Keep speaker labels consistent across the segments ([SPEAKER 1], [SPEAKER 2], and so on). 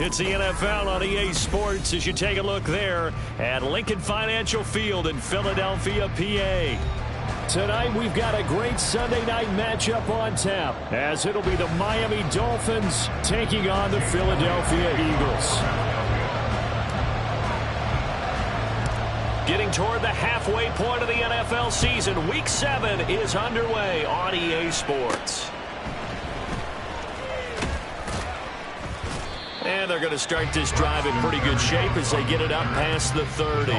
[SPEAKER 1] It's the NFL on EA Sports as you take a look there at Lincoln Financial Field in Philadelphia, PA. Tonight we've got a great Sunday night matchup on tap as it'll be the Miami Dolphins taking on the Philadelphia Eagles. Getting toward the halfway point of the NFL season, Week 7 is underway on EA Sports. And they're going to start this drive in pretty good shape as they get it up past the 30.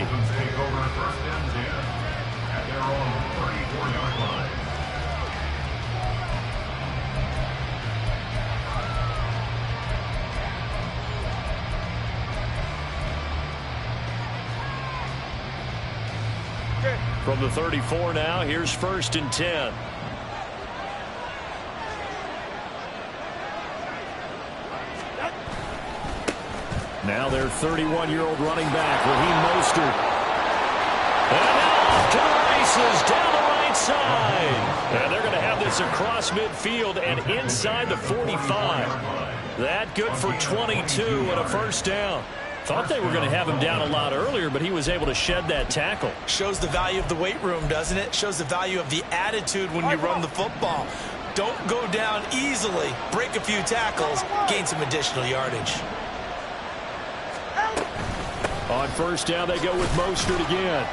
[SPEAKER 1] From the 34 now, here's 1st and 10. Now their 31-year-old running back, Raheem Mostert. And now off to the races down the right side. And they're going to have this across midfield and inside the 45. That good for 22 and a 1st down. Thought they were going to have him down a lot earlier, but he was able to shed that tackle.
[SPEAKER 2] Shows the value of the weight room, doesn't it? Shows the value of the attitude when you run the football. Don't go down easily. Break a few tackles. Gain some additional yardage.
[SPEAKER 1] On 1st down, they go with Mostert again.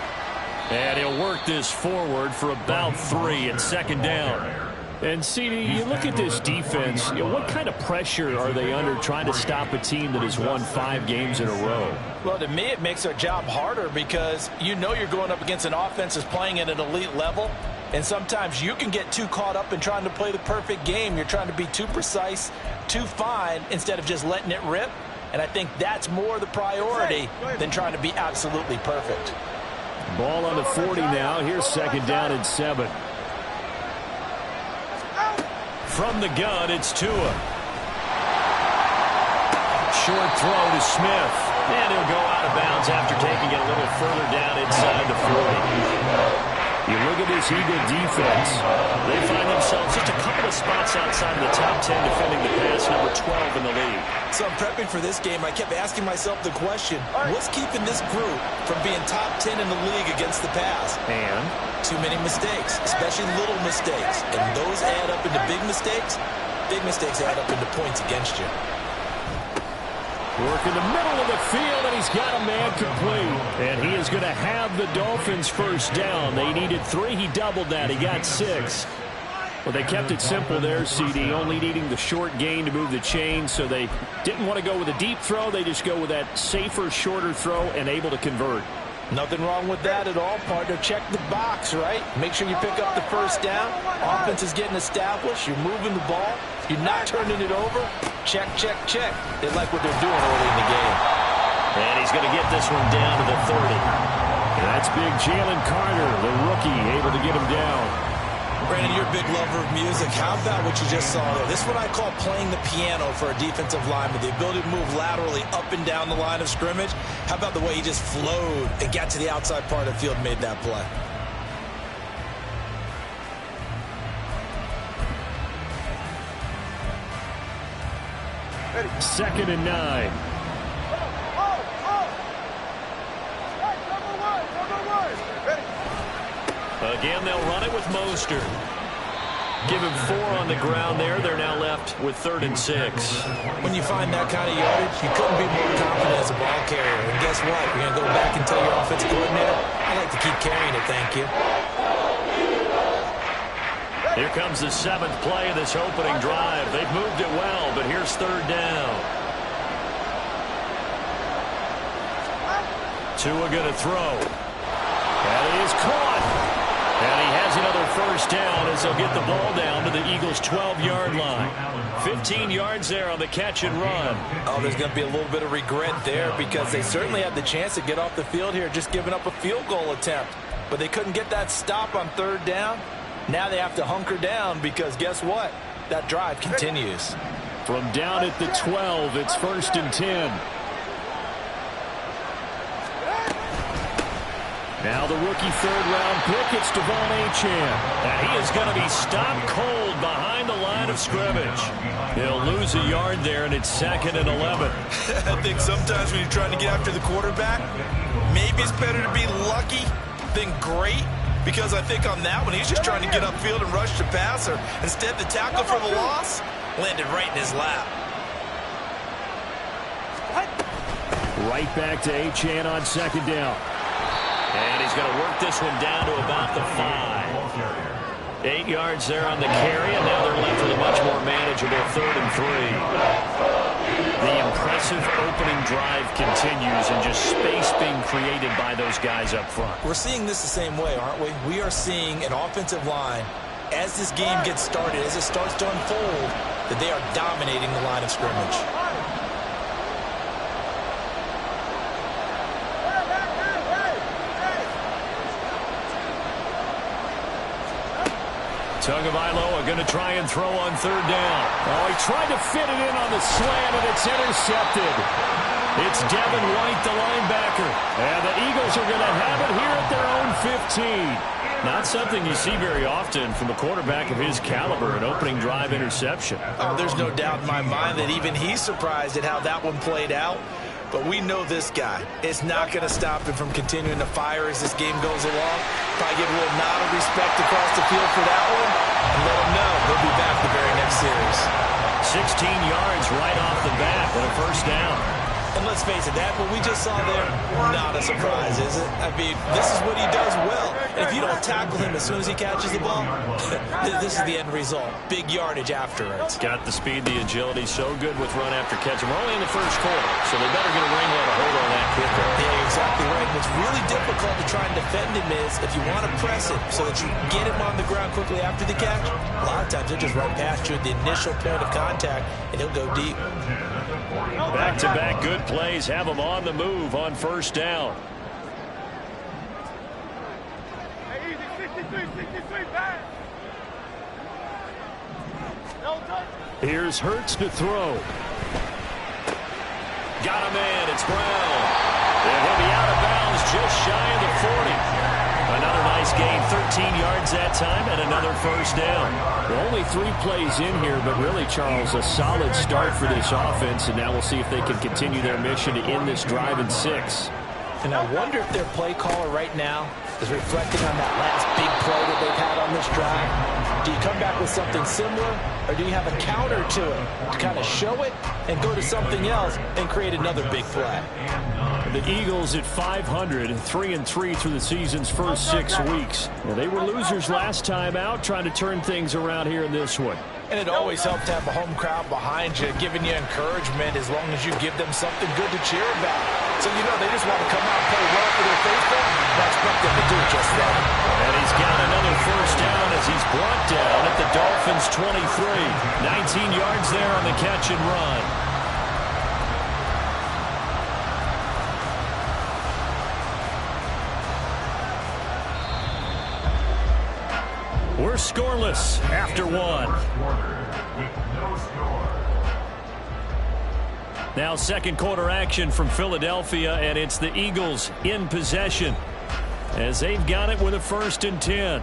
[SPEAKER 1] And he'll work this forward for about 3 and 2nd down. And, CD, you look at this defense, what kind of pressure are they under trying to stop a team that has won 5 games in a row?
[SPEAKER 2] Well, to me, it makes their job harder because you know you're going up against an offense that's playing at an elite level. And sometimes you can get too caught up in trying to play the perfect game. You're trying to be too precise, too fine, instead of just letting it rip. And I think that's more the priority than trying to be absolutely perfect.
[SPEAKER 1] Ball on the 40 now. Here's 2nd down and 7. From the gun, it's Tua. Short throw to Smith. And he'll go out of bounds after taking it a little further down inside the 40. You look at this Eagle defense. They find themselves just a couple of spots outside of the top 10 defending the pass, number 12 in the league.
[SPEAKER 2] So I'm prepping for this game. I kept asking myself the question, what's keeping this group from being top 10 in the league against the pass?
[SPEAKER 1] And?
[SPEAKER 2] Too many mistakes, especially little mistakes. And those add up into big mistakes. Big mistakes add up into points against you.
[SPEAKER 1] Work in the middle of the field, and he's got a man complete. And he is going to have the Dolphins 1st down. They needed 3. He doubled that. He got 6. Well, they kept it simple there, CD, only needing the short gain to move the chain, so they didn't want to go with a deep throw. They just go with that safer, shorter throw and able to convert.
[SPEAKER 2] Nothing wrong with that at all, partner. Check the box, right? Make sure you pick up the 1st down. Offense is getting established. You're moving the ball. You're not turning it over. Check, check, check. They like what they're doing early in the game.
[SPEAKER 1] And he's going to get this one down to the 30. That's big Jalen Carter, the rookie, able to get him down.
[SPEAKER 2] Brandon, you're a big lover of music. How about what you just saw there? This is what I call playing the piano for a defensive lineman. The ability to move laterally up and down the line of scrimmage. How about the way he just flowed and got to the outside part of the field and made that play?
[SPEAKER 1] Ready. 2nd and 9. Again, they'll run it with Mostert. Give him 4 on the ground there. They're now left with 3rd and 6.
[SPEAKER 2] When you find that kind of yardage, you couldn't be more confident as a ball carrier. And guess what? You're going to go back and tell your offensive coordinator, I like to keep carrying it, thank you.
[SPEAKER 1] Here comes the 7th play of this opening drive. They've moved it well, but here's 3rd down. Tua going to throw. And he is caught. And he has another 1st down as they'll get the ball down to the Eagles' 12-yard line. 15 yards there on the catch and run.
[SPEAKER 2] Oh, there's going to be a little bit of regret there because they certainly had the chance to get off the field here, just giving up a field goal attempt. But they couldn't get that stop on 3rd down. Now they have to hunker down because guess what? That drive continues.
[SPEAKER 1] From down at the 12, it's 1st and 10. Now the rookie third-round pick, it's Devon Achane. And he is going to be stopped cold behind the line of scrimmage. He'll lose a yard there, and it's 2nd and 11.
[SPEAKER 2] I think sometimes when you're trying to get after the quarterback, maybe it's better to be lucky than great. Because I think on that one, he's just trying to get upfield and rush the passer. Instead, the tackle for the loss landed right in his lap.
[SPEAKER 1] Right back to Achane on 2nd down. And he's going to work this one down to about the 5. 8 yards there on the carry, and now they're left with a much more manageable 3rd and 3. The impressive opening drive continues, and just space being created by those guys up front.
[SPEAKER 2] We're seeing this the same way, aren't we? We are seeing an offensive line, as this game gets started, as it starts to unfold, that they are dominating the line of scrimmage.
[SPEAKER 1] Tagovailoa going to try and throw on 3rd down. Oh, he tried to fit it in on the slant, and it's intercepted. It's Devin White, the linebacker. And the Eagles are going to have it here at their own 15. Not something you see very often from a quarterback of his caliber, an opening drive interception.
[SPEAKER 2] Oh, there's no doubt in my mind that even he's surprised at how that one played out. But we know this guy. It's not going to stop him from continuing to fire as this game goes along. Probably give a little nod of respect across the field for that one, and let him know he'll be back the very next series.
[SPEAKER 1] 16 yards right off the bat and a 1st down.
[SPEAKER 2] And let's face it, that what we just saw there, not a surprise, is it? I mean, this is what he does well. And if you don't tackle him as soon as he catches the ball, this is the end result. Big yardage afterwards.
[SPEAKER 1] Got the speed, the agility, so good with run after catch. We're only in the 1st quarter, so they better get a ring on a hold on that kicker.
[SPEAKER 2] Yeah, exactly right. What's really difficult to try and defend him is if you want to press it so that you get him on the ground quickly after the catch, a lot of times he'll just run past you at the initial point of contact, and he'll go deep.
[SPEAKER 1] Back-to-back good plays have them on the move on 1st down. Here's Hurts to throw. Got a man. It's Brown. And he'll be out of bounds just shy of the 40. Another nice gain, 13 yards that time, and another 1st down. Well, only 3 plays in here, but really, Charles, a solid start for this offense, and now we'll see if they can continue their mission to end this drive in 6.
[SPEAKER 2] And I wonder if their play caller right now is reflecting on that last big play that they've had on this drive. Do you come back with something similar, or do you have a counter to it to kind of show it and go to something else and create another big play?
[SPEAKER 1] The Eagles at 500, 3-3 through the season's first 6 weeks. Well, they were losers last time out, trying to turn things around here in this one.
[SPEAKER 2] And it always helps to have a home crowd behind you, giving you encouragement as long as you give them something good to cheer about. So, you know, they just want to come out and play well for their faithful. I expect them to do just that.
[SPEAKER 1] And he's got another 1st down as he's brought down at the Dolphins' 23. 19 yards there on the catch and run. We're scoreless after 1. Now 2nd quarter action from Philadelphia, and it's the Eagles in possession as they've got it with a 1st and 10.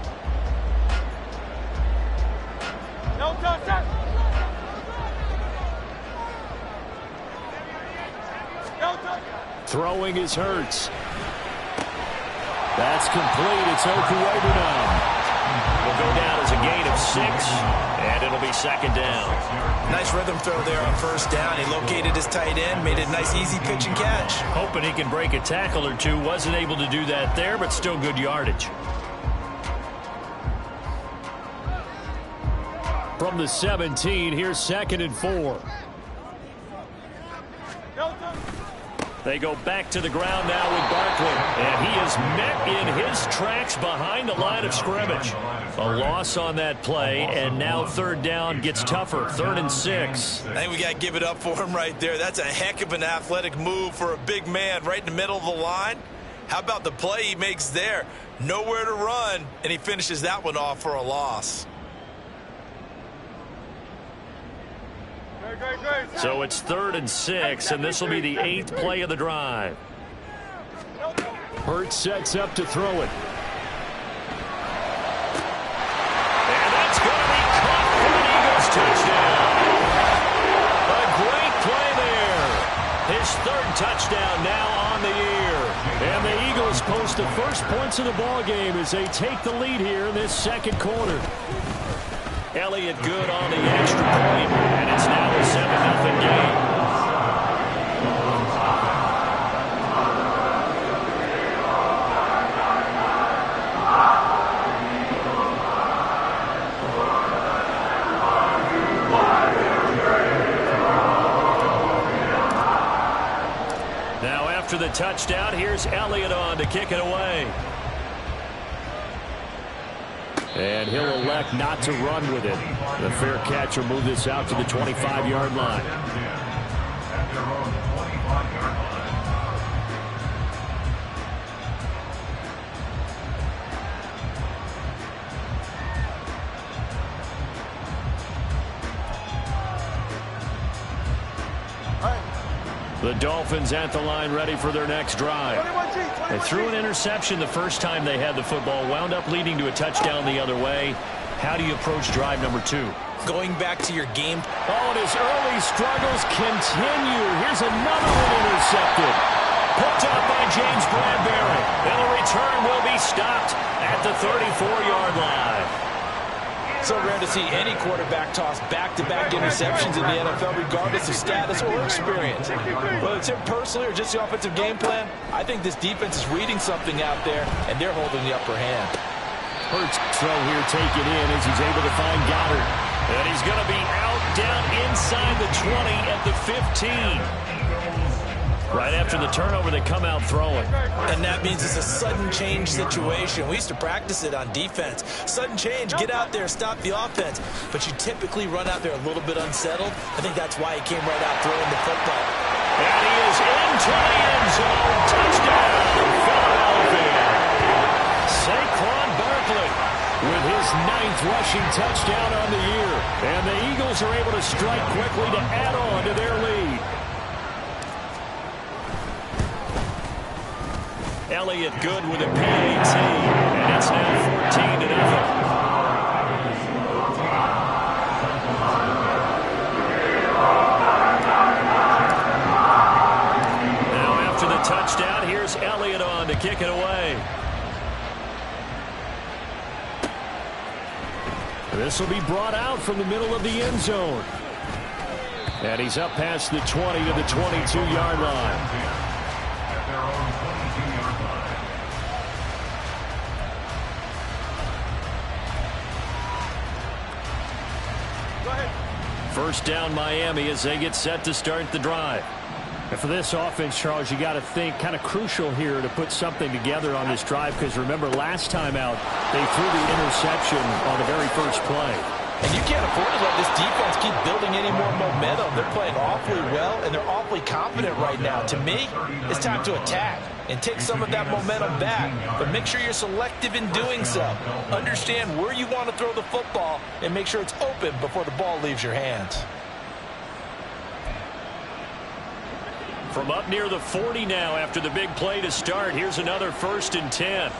[SPEAKER 1] Throwing is Hurts. That's complete. It's Okuegbunam. Will go down as a gain of 6, and it'll be 2nd down.
[SPEAKER 2] Nice rhythm throw there on 1st down. He located his tight end, made it a nice easy pitch and catch.
[SPEAKER 1] Hoping he can break a tackle or two. Wasn't able to do that there, but still good yardage. From the 17, here's 2nd and 4. They go back to the ground now with Barkley. And he is met in his tracks behind the line of scrimmage. A loss on that play, and now 3rd down gets tougher. 3rd and 6.
[SPEAKER 2] I think we got to give it up for him right there. That's a heck of an athletic move for a big man right in the middle of the line. How about the play he makes there? Nowhere to run, and he finishes that one off for a loss.
[SPEAKER 1] So it's 3rd and 6, and this will be the 8th play of the drive. Hurts sets up to throw it. And that's going to be caught for an Eagles touchdown. A great play there. His third touchdown now on the year. And the Eagles post the first points of the ball game as they take the lead here in this second quarter. Elliott good on the extra point, and it's now a 7-0 game. Now after the touchdown, here's Elliott on to kick it away. And he'll elect not to run with it. The fair catch will move this out to the 25-yard line. The Dolphins at the line ready for their next drive. They threw an interception the first time they had the football, wound up leading to a touchdown the other way. How do you approach drive number 2?
[SPEAKER 2] Going back to your game.
[SPEAKER 1] Oh, and his early struggles continue. Here's another one intercepted. Picked up by James Bradbury. And the return will be stopped at the 34-yard line.
[SPEAKER 2] So rare to see any quarterback toss back-to-back interceptions in the NFL, regardless of status or experience. Whether it's him personally or just the offensive game plan, I think this defense is reading something out there, and they're holding the upper hand.
[SPEAKER 1] Hurts throw here taken in as he's able to find Goddard. And he's going to be out down inside the 20 at the 15. Right after the turnover, they come out throwing.
[SPEAKER 2] And that means it's a sudden change situation. We used to practice it on defense. Sudden change, get out there, stop the offense. But you typically run out there a little bit unsettled. I think that's why he came right out throwing the football.
[SPEAKER 1] And he is into the end zone. Touchdown, Philadelphia. Saquon Barkley with his 9th rushing touchdown on the year. And the Eagles are able to strike quickly to add on to their lead. Elliott good with a PAT, and it's now 14-0. Now after the touchdown, here's Elliott on to kick it away. This will be brought out from the middle of the end zone. And he's up past the 20 to the 22-yard line. First down Miami as they get set to start the drive. And for this offense, Charles, you got to think kind of crucial here to put something together on this drive, because remember last time out they threw the interception on the very first play.
[SPEAKER 2] And you can't afford to let this defense keep building any more momentum. They're playing awfully well, and they're awfully confident right now. To me, it's time to attack and take some of that momentum back. But make sure you're selective in doing so. Understand where you want to throw the football and make sure it's open before the ball leaves your hands.
[SPEAKER 1] From up near the 40 now after the big play to start, here's another 1st and 10.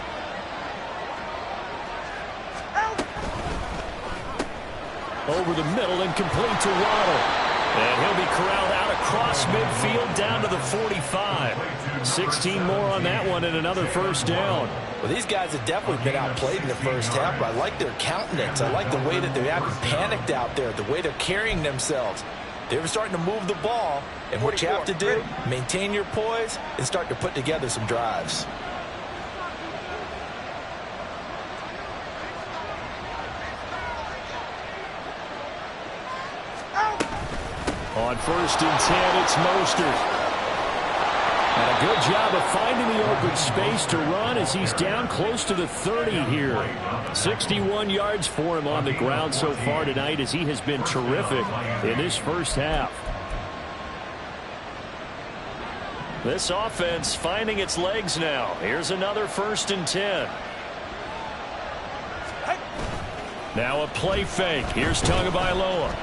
[SPEAKER 1] Over the middle and complete to Waddle. And he'll be corralled out across midfield down to the 45. 16 more on that one and another first down.
[SPEAKER 2] Well, these guys have definitely been outplayed in the first half, but I like their countenance. I like the way that they haven't panicked out there, the way they're carrying themselves. They're starting to move the ball, and what you have to do, maintain your poise and start to put together some drives.
[SPEAKER 1] On 1st and 10, it's Mostert. And a good job of finding the open space to run as he's down close to the 30 here. 61 yards for him on the ground so far tonight as he has been terrific in this first half. This offense finding its legs now. Here's another 1st and 10. Now a play fake. Here's Tagovailoa.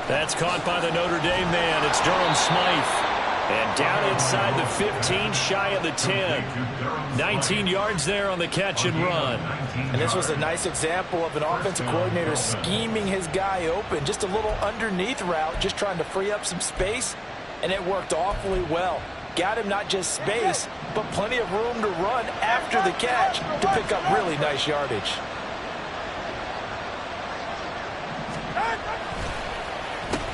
[SPEAKER 1] That's caught by the Notre Dame man. It's Durham Smythe. And down inside the 15, shy of the 10. 19 yards there on the catch and run.
[SPEAKER 2] And this was a nice example of an offensive coordinator scheming his guy open. Just a little underneath route, just trying to free up some space, and it worked awfully well. Got him not just space, but plenty of room to run after the catch to pick up really nice yardage.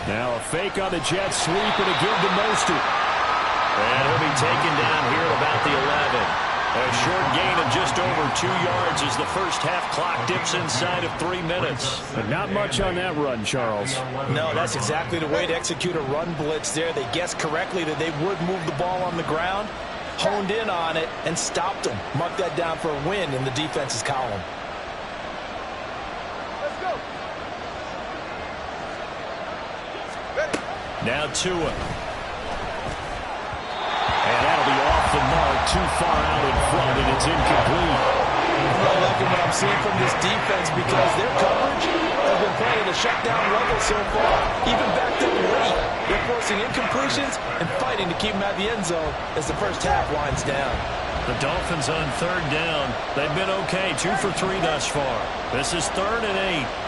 [SPEAKER 1] Now a fake on the jet sweep and a give to Mostert. And he'll be taken down here at about the 11. A short gain of just over 2 yards as the first half clock dips inside of 3 minutes.
[SPEAKER 3] But not much on that run, Charles.
[SPEAKER 2] No, that's exactly the way to execute a run blitz there. They guessed correctly that they would move the ball on the ground, honed in on it, and stopped them. Mark that down for a win in the defense's column.
[SPEAKER 1] Now Tua. And that'll be off the mark, too far out in front, and it's incomplete.
[SPEAKER 2] I'm really liking what I'm seeing from this defense because their coverage has been playing at a shutdown level so far, even backed up late. They're forcing incompletions and fighting to keep them at the end zone as the first half winds down.
[SPEAKER 1] The Dolphins on third down. They've been okay, 2 for 3 thus far. This is 3rd and 8.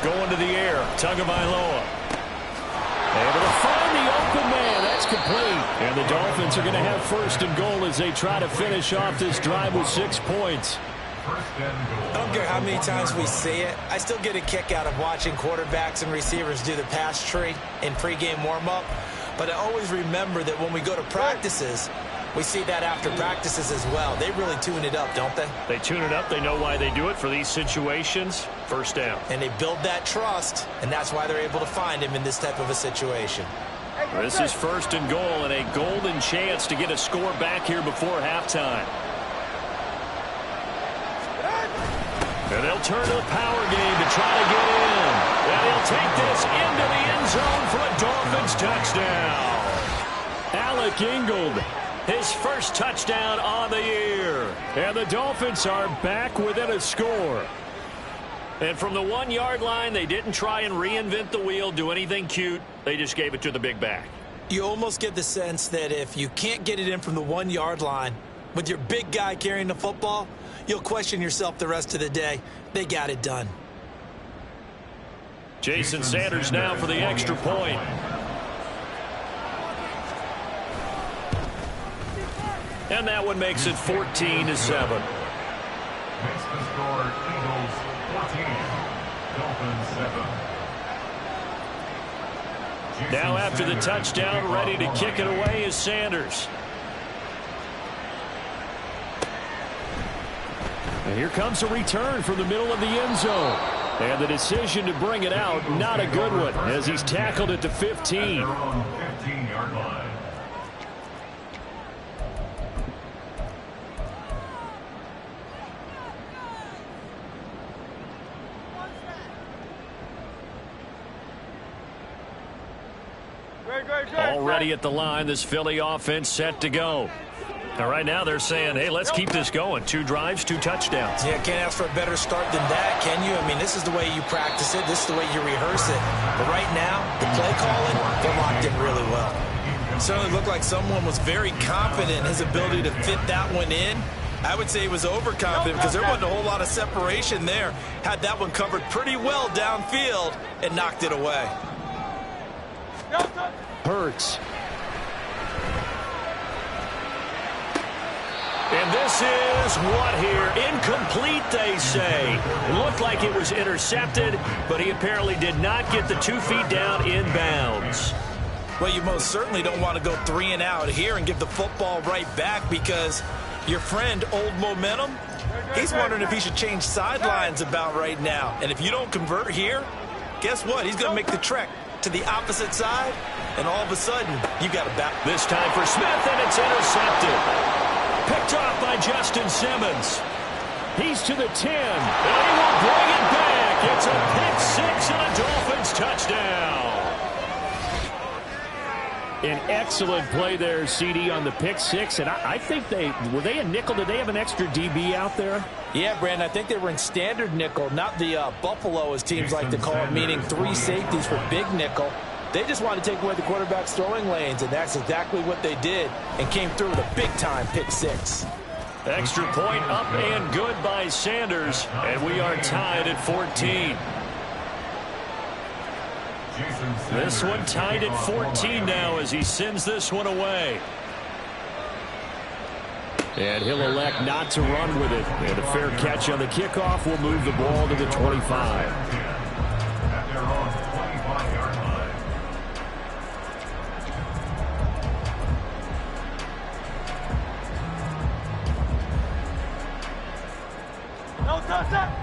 [SPEAKER 1] Going to the air, Tagovailoa. Able to find the open man. That's complete. And the Dolphins are going to have 1st and goal as they try to finish off this drive with 6 points.
[SPEAKER 4] I don't care how many times we see it. I still get a kick out of watching quarterbacks and receivers do the pass tree in pregame warm-up. But I always remember that when we go to practices, we see that after practices as well. They really tune it up, don't they?
[SPEAKER 1] They tune it up. They know why they do it for these situations. 1st down.
[SPEAKER 4] And they build that trust, and that's why they're able to find him in this type of a situation.
[SPEAKER 1] This is 1st and goal and a golden chance to get a score back here before halftime. And they'll turn to the power game to try to get in. And he'll take this into the end zone for a Dolphins touchdown. Alec Ingold, his first touchdown on the year. And the Dolphins are back within a score. And from the 1-yard line, they didn't try and reinvent the wheel, do anything cute. They just gave it to the big back.
[SPEAKER 4] You almost get the sense that if you can't get it in from the 1-yard line with your big guy carrying the football, you'll question yourself the rest of the day. They got it done.
[SPEAKER 1] Jason Sanders now for the extra point. And that one makes it 14-7.
[SPEAKER 5] Makes the score Eagles 14, Dolphins 7.
[SPEAKER 1] Now after the touchdown, ready to kick it away is Sanders. And here comes a return from the middle of the end zone. And the decision to bring it out, not a good one, as he's tackled at the 15.
[SPEAKER 5] They're on 15-yard line.
[SPEAKER 1] Already at the line, this Philly offense set to go. Now, right now, they're saying, hey, let's keep this going. 2 drives, 2 touchdowns.
[SPEAKER 4] Yeah, can't ask for a better start than that, can you? I mean, this is the way you practice it. This is the way you rehearse it. But right now, the play calling, they're locked in really well. It certainly looked like someone was very confident in his ability to fit that one in. I would say he was overconfident because there wasn't a whole lot of separation there. Had that one covered pretty well downfield and knocked it away.
[SPEAKER 1] Hurts. And this is what here? Incomplete, they say. It looked like it was intercepted, but he apparently did not get the 2 feet down in bounds.
[SPEAKER 4] Well, you most certainly don't want to go 3 and out here and give the football right back because your friend, Old Momentum, he's wondering if he should change sidelines about right now. And if you don't convert here, guess what? He's going to make the trek to the opposite side, and all of a sudden, you got a back.
[SPEAKER 1] This time for Smith, and it's intercepted. Picked off by Justin Simmons. He's to the 10, and he will bring it back. It's a pick 6 and a Dolphins touchdown.
[SPEAKER 3] An excellent play there, CD, on the pick six. And I think were they a nickel? Did they have an extra DB out there?
[SPEAKER 2] Yeah, Brandon, I think they were in standard nickel, not the Buffalo, as teams like to call it, meaning 3 safeties for big nickel. They just wanted to take away the quarterback's throwing lanes, and that's exactly what they did, and came through with a big-time pick six.
[SPEAKER 1] Extra point up and good by Sanders, and we are tied at 14. This one tied at 14 now as he sends this one away.
[SPEAKER 3] And he'll elect not to run with it. And a fair catch on the kickoff will move the ball to the 25.
[SPEAKER 5] At their own 25-yard line.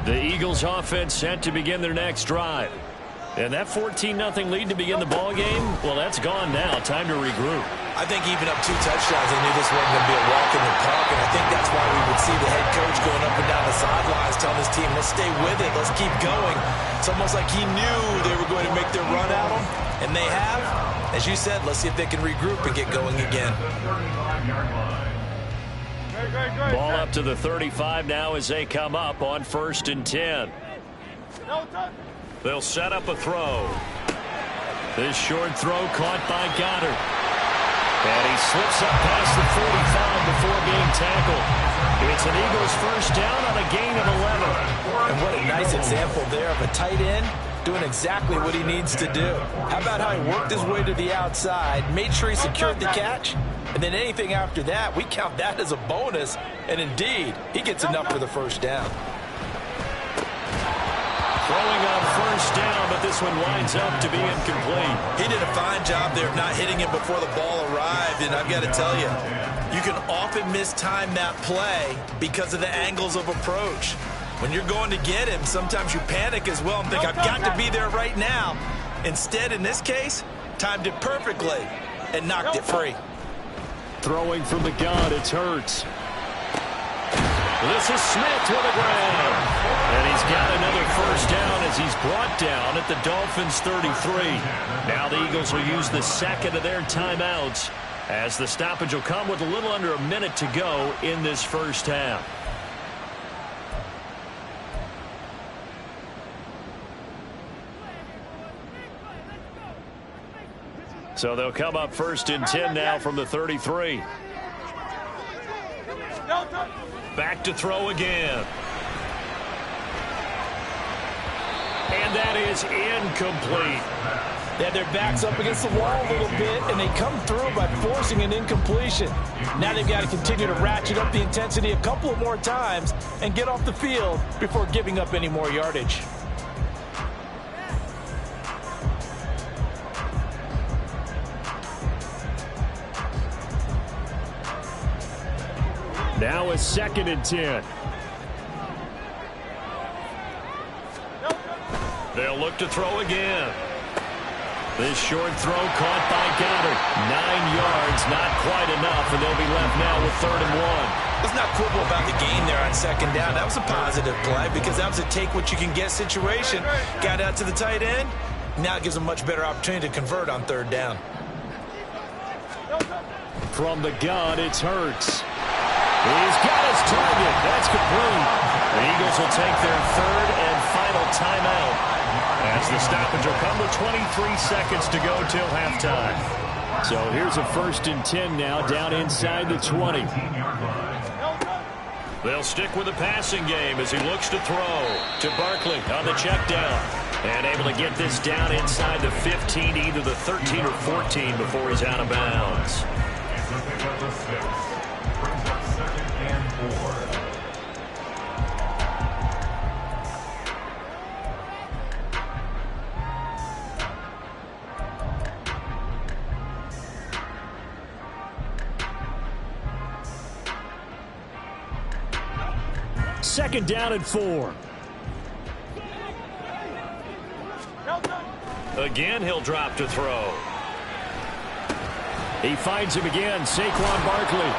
[SPEAKER 1] The Eagles offense set to begin their next drive. And that 14-0 lead to begin the ball game, well, that's gone now. Time to regroup.
[SPEAKER 4] I think even up 2 touchdowns, they knew this wasn't going to be a walk in the park, and I think that's why we would see the head coach going up and down the sidelines telling his team, let's stay with it, let's keep going. It's almost like he knew they were going to make their run at him, and they have. As you said, let's see if they can regroup and get going again.
[SPEAKER 1] Ball up to the 35 now as they come up on 1st and 10. They'll set up a throw. This short throw caught by Goddard. And he slips up past the 45 before being tackled. It's an Eagles first down on a gain of 11.
[SPEAKER 2] And what a nice example there of a tight end doing exactly what he needs to do. How about how he worked his way to the outside, made sure he secured the catch, and then anything after that, we count that as a bonus. And indeed, he gets enough for the first down.
[SPEAKER 1] Throwing on first down, but this one winds up to be incomplete.
[SPEAKER 4] He did a fine job there of not hitting him before the ball arrived, and I've got to tell you, you can often mistime that play because of the angles of approach. When you're going to get him, sometimes you panic as well and think, I've got to be there right now. Instead, in this case, timed it perfectly and knocked it free.
[SPEAKER 3] Throwing from the gun, it's Hurts.
[SPEAKER 1] This is Smith with a grab. And he's got another first down as he's brought down at the Dolphins' 33. Now the Eagles will use the second of their timeouts as the stoppage will come with a little under a minute to go in this first half. So they'll come up 1st and 10 now from the 33. Back to throw again. And that is incomplete.
[SPEAKER 2] Yeah, their back's up against the wall a little bit, and they come through by forcing an incompletion. Now they've got to continue to ratchet up the intensity a couple of more times and get off the field before giving up any more yardage.
[SPEAKER 3] Now a 2nd and 10.
[SPEAKER 1] They'll look to throw again. This short throw caught by Goddard. 9 yards, not quite enough, and they'll be left now with 3rd and 1.
[SPEAKER 4] Let's not quibble about the gain there on 2nd down. That was a positive play because that was a take-what-you-can-get situation. Got out to the tight end. Now it gives them a much better opportunity to convert on 3rd down.
[SPEAKER 3] From the gun, it's Hurts. He's got his target. That's complete.
[SPEAKER 1] The Eagles will take their 3rd and final timeout as the stoppage will come with 23 seconds to go till halftime.
[SPEAKER 3] So here's a 1st and 10 now down inside the 20.
[SPEAKER 1] They'll stick with the passing game as he looks to throw to Barkley on the check down. And able to get this down inside the 15, either the 13 or 14 before he's out of bounds.
[SPEAKER 3] Second down and 4.
[SPEAKER 1] Again, he'll drop to throw.
[SPEAKER 3] He finds him again, Saquon Barkley.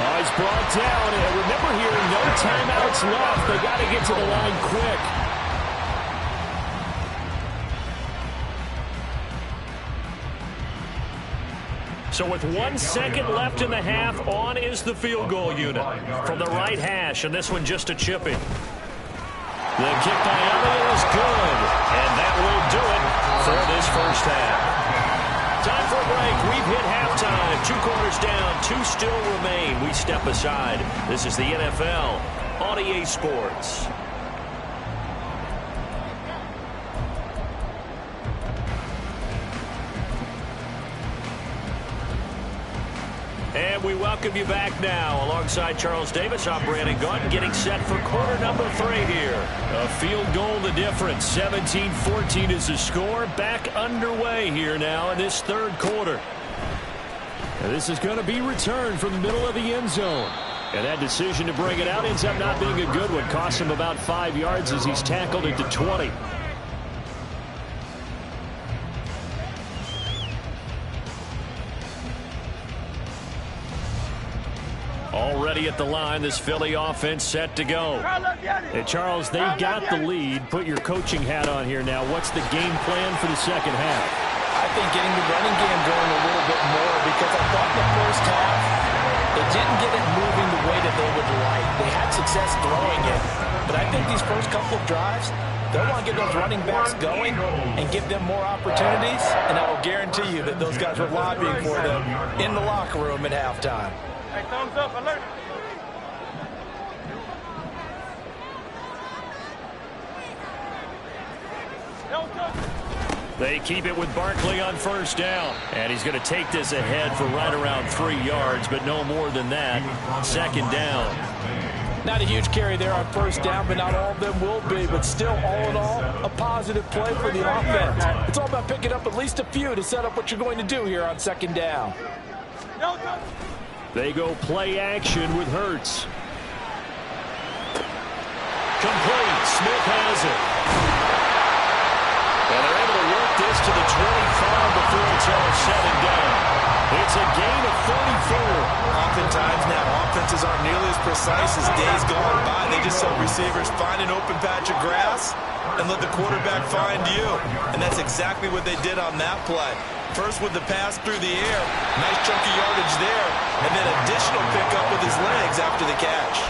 [SPEAKER 3] Oh, he's brought down. And remember here, no timeouts left. They got to get to the line quick.
[SPEAKER 1] So with 1 second left in the half, on is the field goal unit from the right hash, and this one just a chipping. The kick by Elliott is good, and that will do it for this first half. Time for a break. We've hit halftime. 2 quarters down, 2 still remain. We step aside. This is the NFL on EA Sports. And we welcome you back now. Alongside Charles Davis, I'm Brandon Gaudin, getting set for quarter number 3 here. A field goal the difference. 17-14 is the score. Back underway here now in this third quarter.
[SPEAKER 3] And this is going to be returned from the middle of the end zone. And that decision to bring it out ends up not being a good one. Costs him about 5 yards as he's tackled into 20.
[SPEAKER 1] Already at the line, this Philly offense set to go.
[SPEAKER 3] And Charles, they got the lead. Put your coaching hat on here now. What's the game plan for the second half?
[SPEAKER 2] I think getting the running game going a little bit more, because I thought in the first half they didn't get it moving the way that they would like. They had success throwing it, but I think these first couple of drives, they'll want to get those running backs going and give them more opportunities, and I will guarantee you that those guys were lobbying for them in the locker room at halftime.
[SPEAKER 6] Hey, thumbs up, alert.
[SPEAKER 1] They keep it with Barkley on first down. And he's going to take this ahead for right around 3 yards, but no more than that. Second down.
[SPEAKER 2] Not a huge carry there on first down, but not all of them will be. But still, all in all, a positive play for the offense. It's all about picking up at least a few to set up what you're going to do here on second down.
[SPEAKER 3] They go play action with Hurts.
[SPEAKER 1] Complete. Smith has it. And they're able to work this to the 25 before it's all said and done. It's a gain of 34.
[SPEAKER 4] Oftentimes now, offenses aren't nearly as precise as days gone by. They just let receivers find an open patch of grass and let the quarterback find you. And that's exactly what they did on that play. First with the pass through the air, nice chunky yardage there, and then additional pickup with his legs after the catch.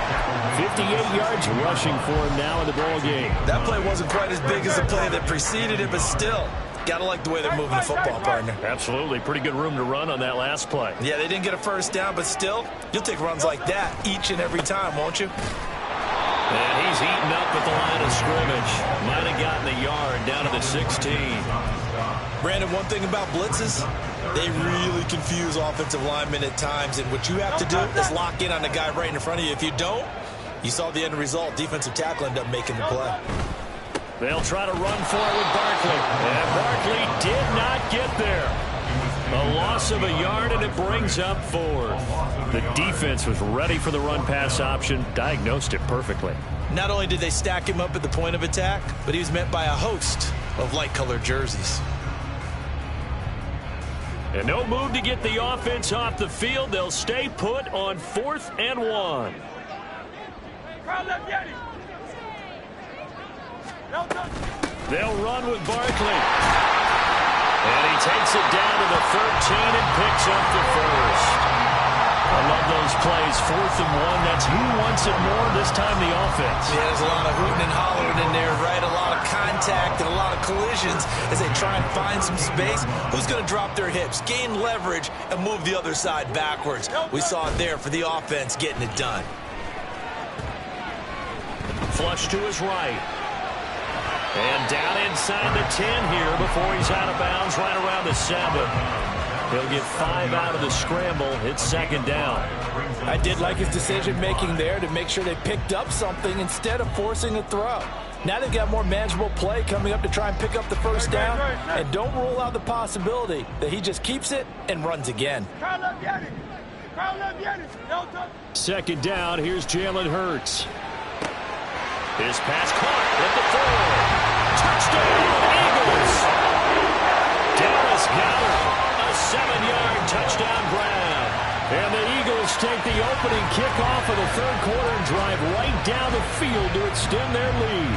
[SPEAKER 3] 58 yards rushing for him now in the ball game.
[SPEAKER 4] That play wasn't quite as big as the play that preceded it, but still, gotta like the way they're moving the football, partner.
[SPEAKER 1] Absolutely. Pretty good room to run on that last play.
[SPEAKER 4] Yeah, they didn't get a first down, but still, you'll take runs like that each and every time, won't you?
[SPEAKER 1] And he's eaten up at the line of scrimmage. Might have gotten a yard down to the 16.
[SPEAKER 4] Brandon, one thing about blitzes, they really confuse offensive linemen at times, and what you have to do is lock in on the guy right in front of you. If you don't, you saw the end result. Defensive tackle ended up making the play.
[SPEAKER 1] They'll try to run for it with Barkley. And Barkley did not get there. A loss of a yard, and it brings up 4. The defense was ready for the run-pass option, diagnosed it perfectly.
[SPEAKER 4] Not only did they stack him up at the point of attack, but he was met by a host of light-colored jerseys.
[SPEAKER 1] And no move to get the offense off the field. They'll stay put on 4th and 1. They'll run with Barkley. And he takes it down to the 13 and picks up the first. I love those plays. 4th and 1. That's who wants it more, this time the offense.
[SPEAKER 4] Yeah, there's a lot of hooting and hollering in there, right? A lot of contact and a lot of collisions as they try and find some space. Who's going to drop their hips, gain leverage, and move the other side backwards? We saw it there for the offense getting it done.
[SPEAKER 1] Flush to his right. And down inside the 10 here before he's out of bounds right around the 7. He'll get 5 out of the scramble. It's second down.
[SPEAKER 2] I did like his decision-making there to make sure they picked up something instead of forcing a throw. Now they've got more manageable play coming up to try and pick up the first down. And don't rule out the possibility that he just keeps it and runs again.
[SPEAKER 3] Second down, here's Jalen Hurts.
[SPEAKER 1] His pass caught at the 4. Touchdown, Eagles! Dallas Goedert, a 7-yard touchdown grab. And the Eagles take the opening kickoff of the third quarter and drive right down the field to extend their lead.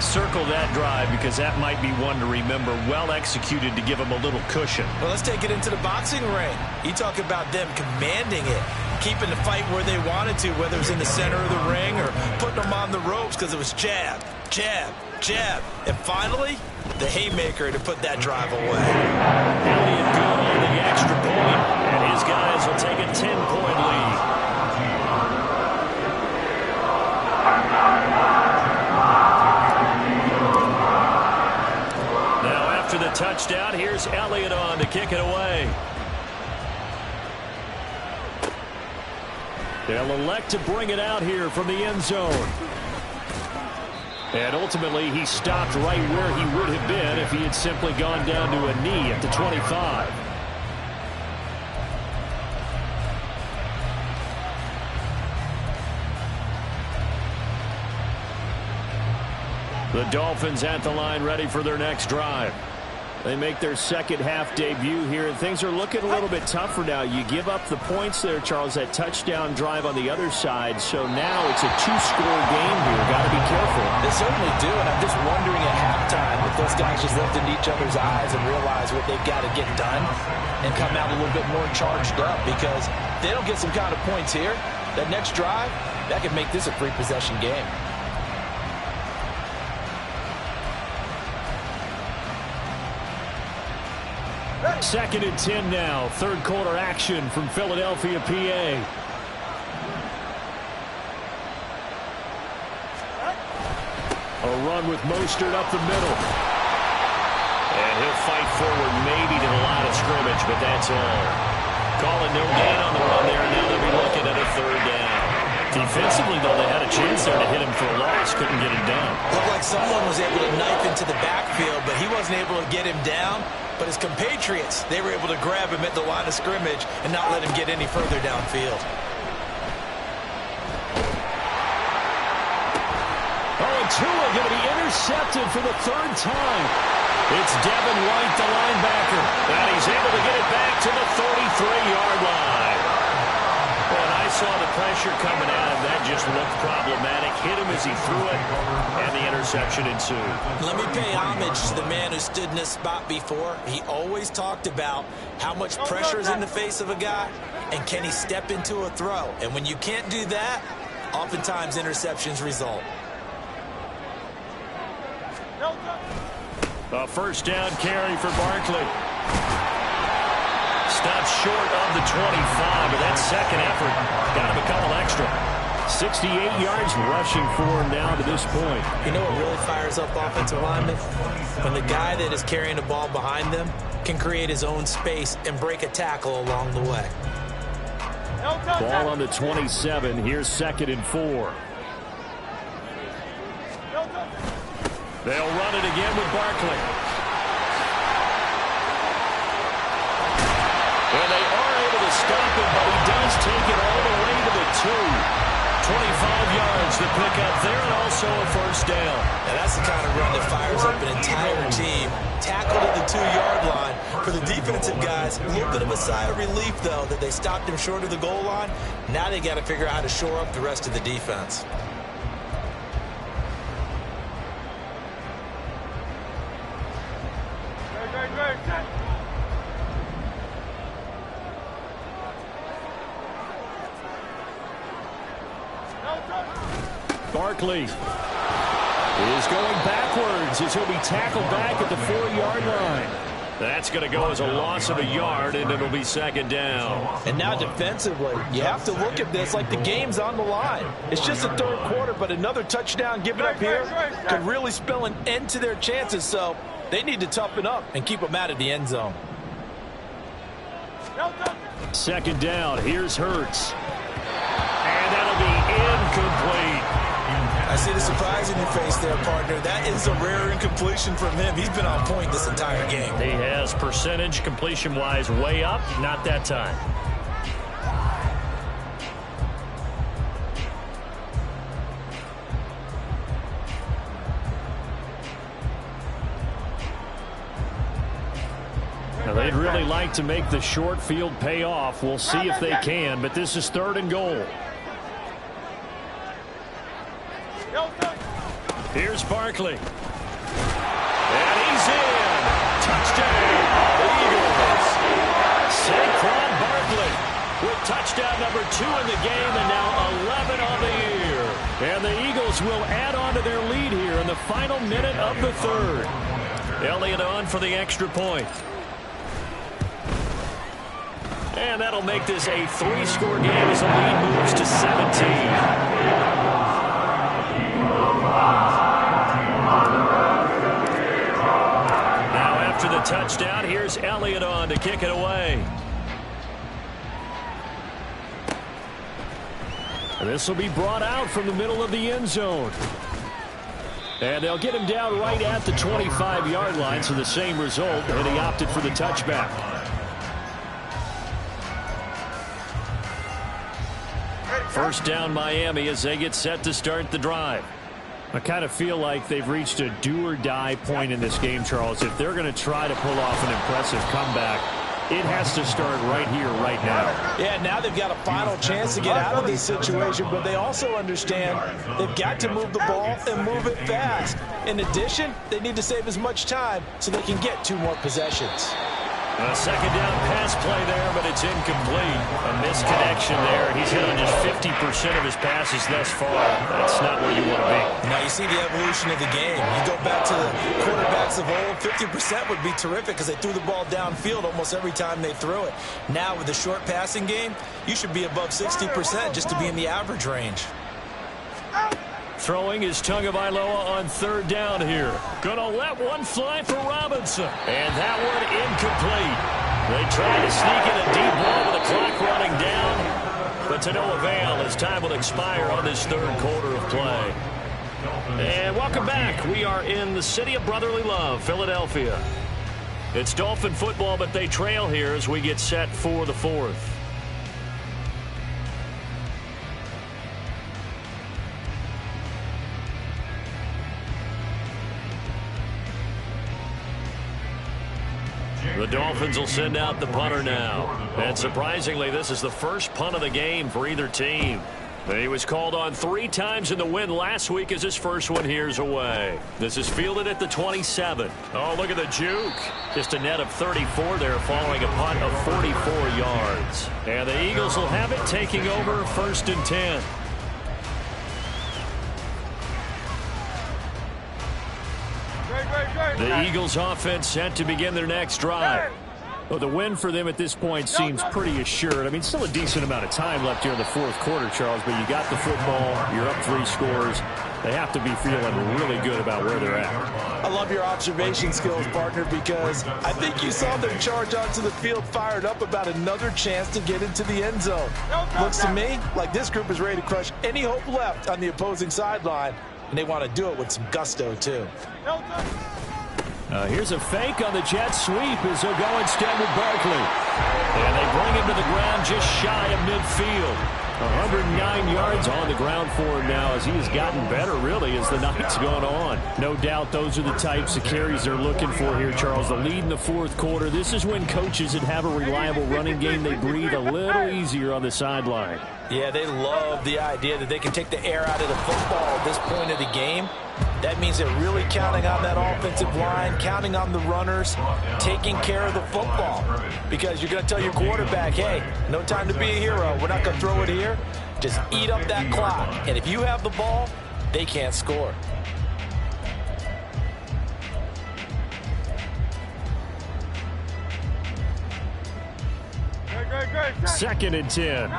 [SPEAKER 1] Circle that drive because that might be one to remember. Well executed to give them a little cushion.
[SPEAKER 2] Well, let's take it into the boxing ring. You talk about them commanding it, keeping the fight where they wanted to, whether it was in the center of the ring or putting them on the ropes because it was jab, jab, jab. And finally, the haymaker to put that drive away.
[SPEAKER 1] Elliott good on the extra point, and his guys will take a 10-point lead. After the touchdown, here's Elliott on to kick it away. They'll elect to bring it out here from the end zone. And ultimately, he stopped right where he would have been if he had simply gone down to a knee at the 25. The Dolphins at the line ready for their next drive. They make their second half debut here, and things are looking a little bit tougher now. You give up the points there, Charles, that touchdown drive on the other side. So now it's a two-score game here. Got to be careful.
[SPEAKER 2] They certainly do, and I'm just wondering at halftime if those guys just looked into each other's eyes and realize what they've got to get done and come out a little bit more charged up, because if they don't get some kind of points here, that next drive, that could make this a three-possession game.
[SPEAKER 1] Second and 10 now. Third quarter action from Philadelphia, PA. A run with Mostert up the middle. And he'll fight forward maybe to the line of scrimmage, but that's all. Calling no gain on the run there, and now they'll be looking at a third down. Defensively, though, they had a chance there to hit him for a loss. Couldn't get it done.
[SPEAKER 2] Looked like someone was able to knife into the backfield, but he wasn't able to get him down. But his compatriots, they were able to grab him at the line of scrimmage and not let him get any further downfield.
[SPEAKER 1] Oh, and Tua going to be intercepted for the third time. It's Devin White, the linebacker, and he's able to get it back to the 33-yard line. When I saw the pressure coming at him, that just looked problematic. Hit him as he threw it, and the interception ensued.
[SPEAKER 2] Let me pay homage to the man who stood in this spot before. He always talked about how much pressure is in the face of a guy, and can he step into a throw. And when you can't do that, oftentimes interceptions result.
[SPEAKER 1] A first down carry for Barkley. Stops short of the 25, but that second effort got him a couple extra. 68 yards rushing for him now to this point.
[SPEAKER 2] You know what really fires up offensive linemen? When the guy that is carrying the ball behind them can create his own space and break a tackle along the way.
[SPEAKER 1] Ball on the 27. Here's 2nd and 4. They'll run it again with Barkley. And they are able to stop him, but he does take it all the way to the 2. 25 yards to pick up there, and also a first down.
[SPEAKER 2] And that's the kind of run that fires up an entire team. Tackled at the 2-yard line. For the defensive guys, a little bit of a sigh of relief, though, that they stopped him short of the goal line. Now they got to figure out how to shore up the rest of the defense.
[SPEAKER 1] Barkley is going backwards as he'll be tackled back at the 4-yard line. That's going to go as a loss of a yard, and it'll be 2nd down.
[SPEAKER 2] And now defensively, you have to look at this like the game's on the line. It's just the third quarter, but another touchdown given up here could really spell an end to their chances, so they need to toughen up and keep them out of the end zone.
[SPEAKER 1] 2nd down. Here's Hurts. And that'll be incomplete.
[SPEAKER 2] I see the surprise in your face there, partner. That is a rare incompletion from him. He's been on point this entire game.
[SPEAKER 1] He has percentage completion-wise way up. Not that time. Now, they'd really like to make the short field pay off. We'll see if they can, but this is 3rd and goal.
[SPEAKER 3] Here's Barkley. And he's in. Touchdown, Eagles. Saquon Barkley with touchdown number 2 in the game and now 11 on the year. And the Eagles will add on to their lead here in the final minute of the third. Elliott on for the extra point. And that'll make this a 3-score game as the lead moves to 17. Now after the touchdown, here's Elliott on to kick it away. And this will be brought out from the middle of the end zone. And they'll get him down right at the 25-yard line, so the same result, and he opted for the touchback. First down Miami as they get set to start the drive. I kind of feel like they've reached a do-or-die point in this game, Charles. If they're going to try to pull off an impressive comeback, it has to start right here, right now.
[SPEAKER 2] Yeah, now they've got a final chance to get out of this situation, but they also understand they've got to move the ball and move it fast. In addition, they need to save as much time so they can get 2 more possessions.
[SPEAKER 3] A second down pass play there, but it's incomplete. A misconnection there. He's hit on just 50% of his passes thus far. That's not where you want to be.
[SPEAKER 4] Now you see the evolution of the game. You go back to the quarterbacks of old, 50% would be terrific because they threw the ball downfield almost every time they threw it. Now with the short passing game, you should be above 60% just to be in the average range.
[SPEAKER 3] Throwing is Tagovailoa on third down here. Gonna let one fly for Robinson. And that one incomplete. They try to sneak in a deep ball with the clock running down. But to no avail as time will expire on this third quarter of play. And welcome back. We are in the city of brotherly love, Philadelphia. It's Dolphin football, but they trail here as we get set for the fourth. The Dolphins will send out the punter now. And surprisingly, this is the first punt of the game for either team. He was called on 3 times in the win last week as his first one here's away. This is fielded at the 27. Oh, look at the juke. Just a net of 34 there following a punt of 44 yards. And the Eagles will have it taking over 1st and 10. The Eagles offense set to begin their next drive. Well, the win for them at this point seems pretty assured. I mean, still a decent amount of time left here in the fourth quarter, Charles, but you got the football, you're up 3 scores. They have to be feeling really good about where they're at.
[SPEAKER 2] I love your observation skills, partner, because I think you saw them charge onto the field fired up about another chance to get into the end zone. Looks to me like this group is ready to crush any hope left on the opposing sideline, and they want to do it with some gusto, too.
[SPEAKER 3] Here's a fake on the jet sweep as they'll go instead with Barkley. And they bring him to the ground just shy of midfield. 109 yards on the ground for him now as he has gotten better, really, as the night's gone on. No doubt those are the types of carries they're looking for here, Charles. The lead in the fourth quarter. This is when coaches that have a reliable running game, they breathe a little easier on the sideline.
[SPEAKER 2] Yeah, they love the idea that they can take the air out of the football at this point of the game. That means they're really counting on that offensive line, counting on the runners, taking care of the football. Because you're going to tell your quarterback, hey, no time to be a hero. We're not going to throw it here. Just eat up that clock. And if you have the ball, they can't score.
[SPEAKER 3] Second and 10.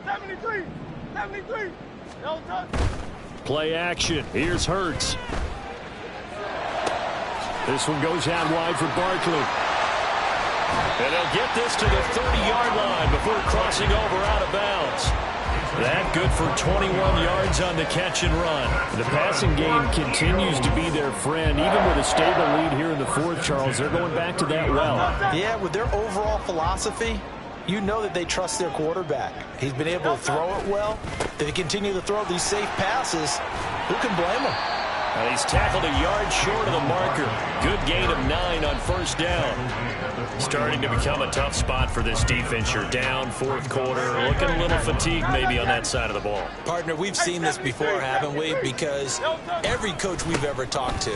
[SPEAKER 5] 73.
[SPEAKER 3] Play action. Here's Hurts. This one goes out wide for Barkley. And they'll get this to the 30-yard line before crossing over out of bounds. That good for 21 yards on the catch and run. The passing game continues to be their friend. Even with a stable lead here in the fourth, Charles, they're going back to that well.
[SPEAKER 2] Yeah, with their overall philosophy, you know that they trust their quarterback. He's been able to throw it well. If they continue to throw these safe passes, who can blame him?
[SPEAKER 3] And he's tackled a yard short of the marker. Good gain of 9 on first down. Starting to become a tough spot for this defense. You're down fourth quarter, looking a little fatigued maybe on that side of the ball.
[SPEAKER 4] Partner, we've seen this before, haven't we? Because every coach we've ever talked to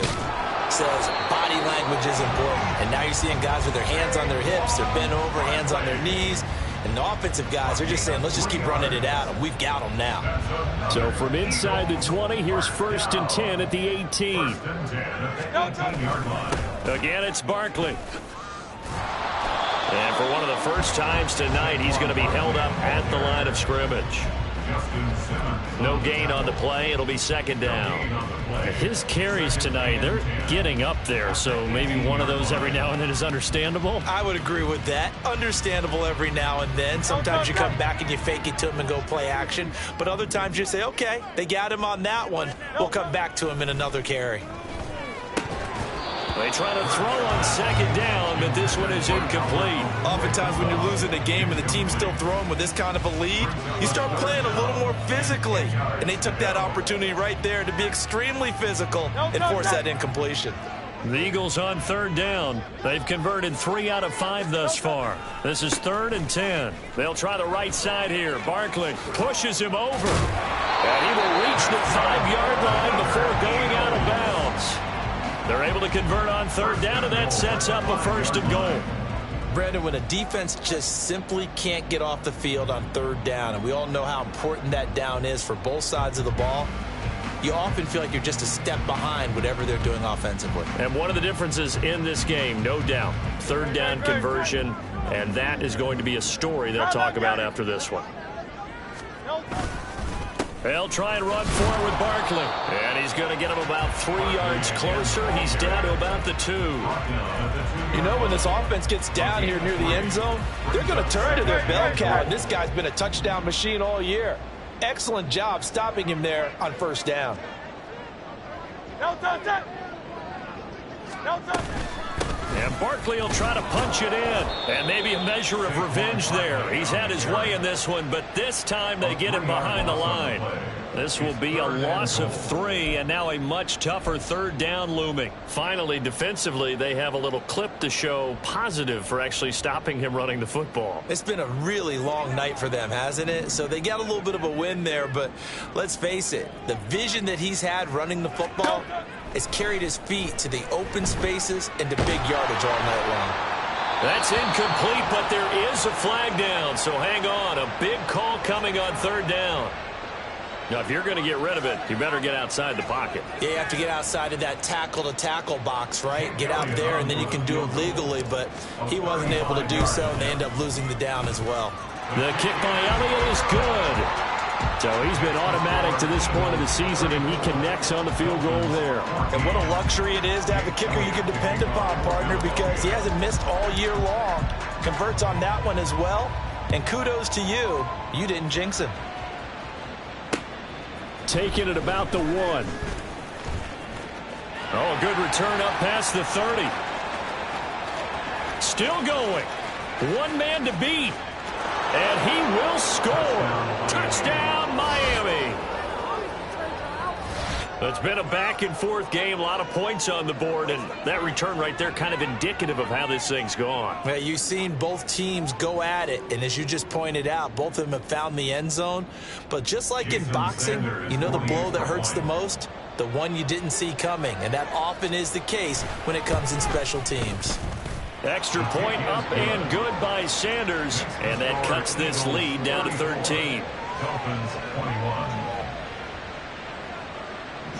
[SPEAKER 4] says body language is important. And now you're seeing guys with their hands on their hips, they're bent over, hands on their knees. And the offensive guys are just saying, let's just keep running it out, and we've got them now.
[SPEAKER 3] So from inside the 20, here's 1st and 10 at the 18. Again, it's Barkley. And for one of the first times tonight, he's going to be held up at the line of scrimmage. No gain on the play. It'll be 2nd down. His carries tonight, they're getting up there, so maybe one of those every now and then is understandable.
[SPEAKER 4] I would agree with that. Understandable every now and then. Sometimes you come back and you fake it to him and go play action. But other times you say, okay, they got him on that one. We'll come back to him in another carry.
[SPEAKER 3] They try to throw on 2nd down, but this one is incomplete.
[SPEAKER 2] Oftentimes when you're losing a game and the team's still throwing with this kind of a lead, you start playing a little more physically. And they took that opportunity right there to be extremely physical and force that incompletion.
[SPEAKER 3] The Eagles on 3rd down. They've converted 3 out of 5 thus far. This is 3rd and 10. They'll try the right side here. Barkley pushes him over. And he will reach the 5-yard line before going out of bounds. They're able to convert on 3rd down, and that sets up a 1st and goal.
[SPEAKER 4] Brandon, when a defense just simply can't get off the field on 3rd down, and we all know how important that down is for both sides of the ball, you often feel like you're just a step behind whatever they're doing offensively.
[SPEAKER 3] And one of the differences in this game, no doubt, 3rd down conversion, and that is going to be a story they'll talk about after this one. They'll try and run forward with Barkley. And he's going to get him about 3 yards closer. He's down to about the 2.
[SPEAKER 2] You know, when this offense gets down here near the end zone, they're going to turn to their bell cow. And this guy's been a touchdown machine all year. Excellent job stopping him there on 1st down.
[SPEAKER 3] And Barkley will try to punch it in. And maybe a measure of revenge there. He's had his way in this one, but this time they get him behind the line. This will be a loss of 3, and now a much tougher 3rd down looming. Finally, defensively, they have a little clip to show positive for actually stopping him running the football.
[SPEAKER 4] It's been a really long night for them, hasn't it? So they got a little bit of a win there, but let's face it, the vision that he's had running the football has carried his feet to the open spaces and to big yardage all night long.
[SPEAKER 3] That's incomplete, but there is a flag down, so hang on. A big call coming on 3rd down. Now, if you're going to get rid of it, you better get outside the pocket.
[SPEAKER 4] Yeah, you have to get outside of that tackle-to-tackle box, right? Get out there, and then you can do it legally, but he wasn't able to do so, and they end up losing the down as well.
[SPEAKER 3] The kick by Elliott is good. So he's been automatic to this point of the season, and he connects on the field goal there.
[SPEAKER 2] And what a luxury it is to have a kicker you can depend upon, partner, because he hasn't missed all year long. Converts on that one as well, and kudos to you. You didn't jinx him.
[SPEAKER 3] Taking it about the 1. Oh, good return up past the 30. Still going. One man to beat. And he will score. Touchdown, Miami. It's been a back-and-forth game, a lot of points on the board, and that return right there kind of indicative of how this thing's gone.
[SPEAKER 4] Well, you've seen both teams go at it, and as you just pointed out, both of them have found the end zone. But just like in boxing, you know the blow that hurts the most? The one you didn't see coming, and that often is the case when it comes in special teams.
[SPEAKER 3] Extra point up and good by Sanders, and that cuts this lead down to 13.
[SPEAKER 5] Dolphins 21.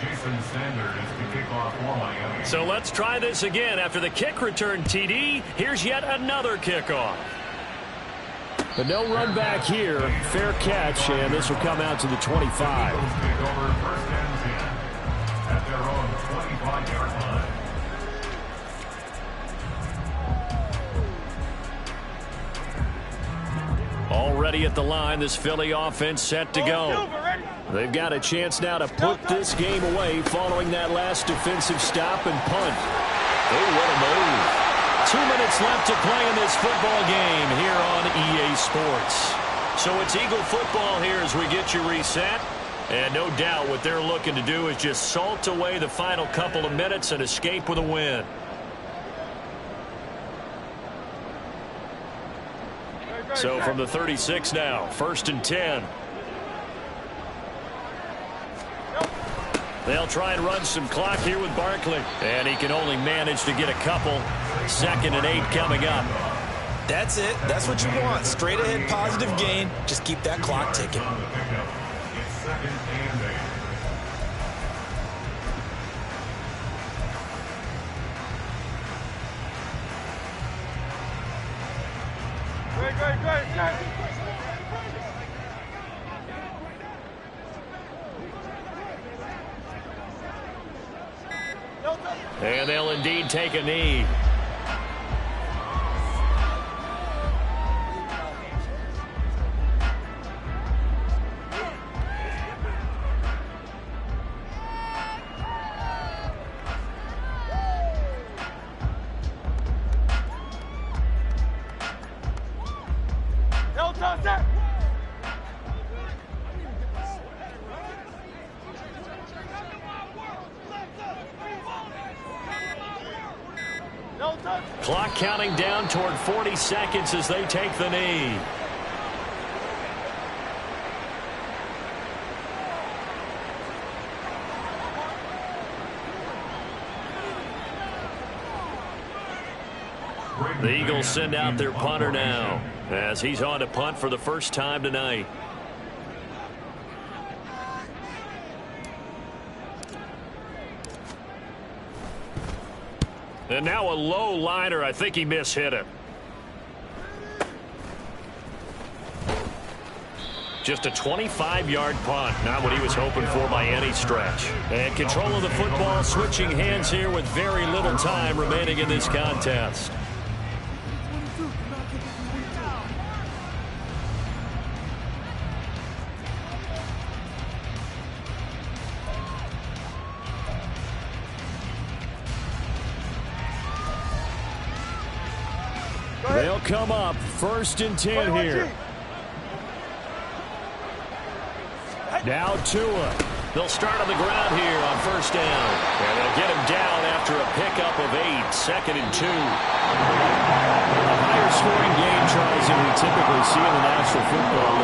[SPEAKER 5] Jason Sanders to kick off for Miami.
[SPEAKER 3] So let's try this again. After the kick return TD, here's yet another kickoff. But no run back here. Fair catch, and this will come out to the 25.
[SPEAKER 5] Take over 1st and 10 at their own 25-yard line.
[SPEAKER 3] Already at the line, this Philly offense set to go. They've got a chance now to put this game away following that last defensive stop and punt. Oh, what a move. 2 minutes left to play in this football game here on EA Sports. So it's Eagle football here as we get you reset. And no doubt what they're looking to do is just salt away the final couple of minutes and escape with a win. So from the 36 now, 1st and 10. They'll try and run some clock here with Barkley. And he can only manage to get a couple. 2nd and 8 coming up.
[SPEAKER 4] That's it. That's what you want. Straight ahead positive gain. Just keep that clock ticking.
[SPEAKER 5] It's 2nd and 8.
[SPEAKER 3] And they'll indeed take a knee. Clock counting down toward 40 seconds as they take the knee. The Eagles send out their punter now as he's on to punt for the first time tonight. And now a low liner. I think he mishit it. Just a 25-yard punt. Not what he was hoping for by any stretch. And control of the football switching hands here with very little time remaining in this contest. They'll come up 1st and 10 here. Now Tua. They'll start on the ground here on 1st down. And they'll get him down after a pickup of 8. 2nd and 2. A higher scoring game tries than we typically see in the National Football League.